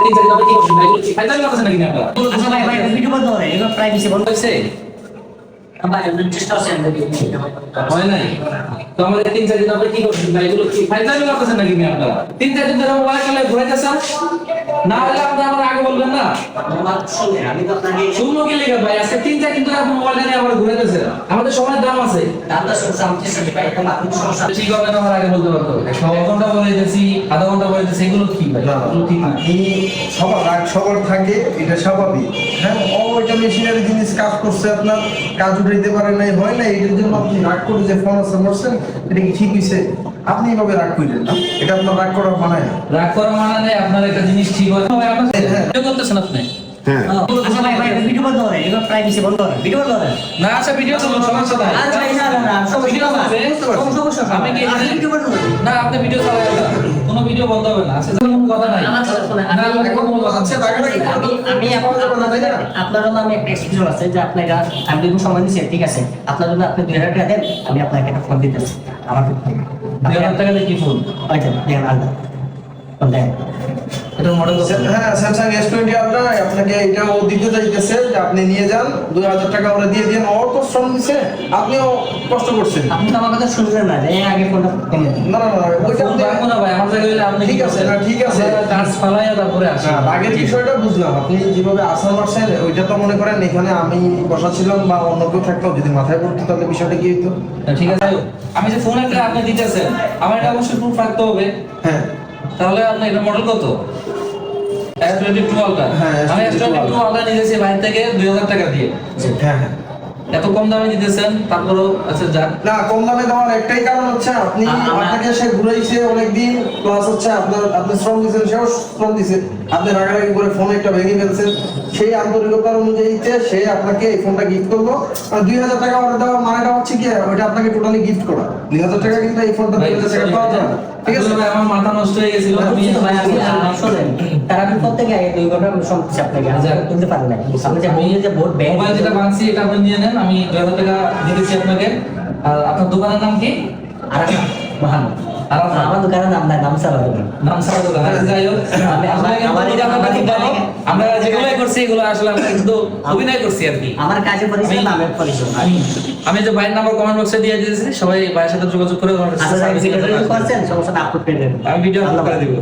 তিন চার দিন আপনি কি করছেন ভাই? ফাইনাল কথা নাকি না আপনারা? আচ্ছা ভাই ভাই ভিডিও বন্ধ করে এগুলো প্রাইভেসি বন্ধ হয়েছে ভাই চেষ্টা আছে হয় নাই তো আমাদের তিন চার দিন আপনি কি করছেন ভাই? এগুলো কি ফাইনাল কথা নাকি না আপনারা? তিন চার দিন ধরে মোবাইল চালায় ঘুরাইতেছেন না হলে আপনি আমার আগে বলবেন না আমি তো আপনাকে শুনলো কি লেগে ভাই আজকে তিন চার দিন ধরে আপনি মোবাইল নিয়ে আবার ঘুরাইতেছেন আমাদের সময়ের দাম আছে দাদা শুনছি ভাই এটা মাত্র সমস্যা ঠিক হবে না আমার আগে বলতে পারতো ঘন্টা বলে দিয়েছি আধা ঘন্টা বলে দিয়েছি এগুলো কি ভাই এগুলো ঠিক না এই সবার রাগ সবার থাকে, এটা স্বাভাবিক। হ্যাঁ, ওইটা মেশিনারি জিনিস কাজ করছে, আপনার কাজ উঠাইতে পারে নাই, হয় না, এটার জন্য আপনি রাগ করে যে ফোন আছে করছেন, এটা কি ঠিক হয়েছে? আপনি এভাবে রাগ করলেন না, এটা আপনার রাগ করা মানায় না। রাগ করা মানে নেই আপনার একটা জিনিস ঠিক হয় ভাই আপনার ভিডিও করতেছেন আপনি হ্যাঁ, আচ্ছা ভাই ভাই ভিডিও বন্ধ করে এগুলো প্রাইভেসি বন্ধ করে ভিডিও বন্ধ করে না আচ্ছা ভিডিও তো সমস্যা নাই আচ্ছা ভাই না না না ভিডিও আছে সমস্যা আমি কি ভিডিও বন্ধ করে না আপনি ভিডিও চালাবেন না কোনো ভিডিও বন্ধ হবে না আচ্ছা কোনো কথা নাই আমার কথা শুনে না এখন কোনো কথা আছে আমি আপনার জন্য আমি একটা এক্সকিউজ আছে যে আপনারা আমি যখন সময় দিচ্ছি ঠিক আছে আপনার জন্য আপনি 2000 টাকা দেন আমি আপনাকে একটা ফোন দিতেছি আমার 2000 টাকা দিয়ে কি ফোন আচ্ছা দেখেন আলাদা ফোন দেন এটা মডেল তো হ্যাঁ, স্যামসাং S20 আপনাকে এটা ও দিতে চাইতেছে যে আপনি নিয়ে যান, 2000 টাকা ওরা দিয়ে দিন। ওর তো শ্রম দিছে, আপনিও কষ্ট করছেন। আপনি তো আমার কথা শুনলেন না যে আগে ফোনটা কিনে দিন না না না, ওইটা ফোন আপনি রাখবো না ভাই আমার জায়গায় হলে আপনি ঠিক আছে, না, ঠিক আছে। চার্জ ফালাইয়া তারপরে আসি না, আগের বিষয়টা বুঝলাম, আপনি যেভাবে আসার মারছেন ওইটা তো মনে করেন এখানে আমি বসা ছিলাম বা অন্য কেউ থাকতো, যদি মাথায় পড়তো তাহলে বিষয়টা কি হইতো? ঠিক আছে আমি যে ফোন একটা আপনি দিতেছেন আমার এটা অবশ্যই প্রুফ রাখতে হবে হ্যাঁ, তাহলে আপনি এটা মডেল কত S22 Ultra হ্যাঁ, আমি S22 S22 Ultra নিয়েছি বাইরে থেকে 2000 টাকা দিয়ে হ্যাঁ, হ্যাঁ। এত কম দামে দিতেছেন তারপরও আচ্ছা যাক না, কম দামে দেওয়ার একটাই কারণ হচ্ছে আপনি আপনাকে সে ঘুরাইছে অনেকদিন, প্লাস হচ্ছে আপনি শ্রম দিয়েছেন, সেও শ্রম দিয়েছে, আপনি রাগারাগি করে ফোন একটা ভেঙে ফেলছেন, সেই আন্তরিকতার অনুযায়ীতে সে আপনাকে এই ফোনটা গিফট করলো। আর 2000 টাকা অর্ডার দেওয়ার মানেটা হচ্ছে কি, ওইটা আপনাকে টোটালি গিফট করা। 2000 টাকা কিন্তু এই ফোনটা 2000 টাকা পাওয়া যায় না, ঠিক আছে? ভাই আমার মাথা নষ্ট হয়ে গেছিল আমি ভাই আমি শুনেন তার আমি প্রত্যেকে আগে 2 ঘন্টা সম্পর্কে আপনাকে আমি তুলতে পারি না আমি যে বলি যে বোর্ড ব্যান্ড মোবাইল যেটা বানছি এটা আপনি নিয়ে নেন আমি 2000 টাকা দিতেছি আপনাকে আর আপনার দোকানের নাম কি আর মহান আর আমার দোকানের নাম নাই নাম সারা দোকান নাম সারা দোকান যাই হোক আমরা যেগুলো করছি এগুলো আসলে আমরা কিন্তু অভিনয় করছি আর কি আমার কাজে পরিচয় নামের পরিচয় আমি যে ভাইয়ের নাম্বার কমেন্ট বক্সে দিয়ে দিয়েছি সবাই ভাইয়ের সাথে যোগাযোগ করে আচ্ছা করছেন সমস্যা আপলোড করে দেবেন আমি ভিডিও আপলোড করে দিব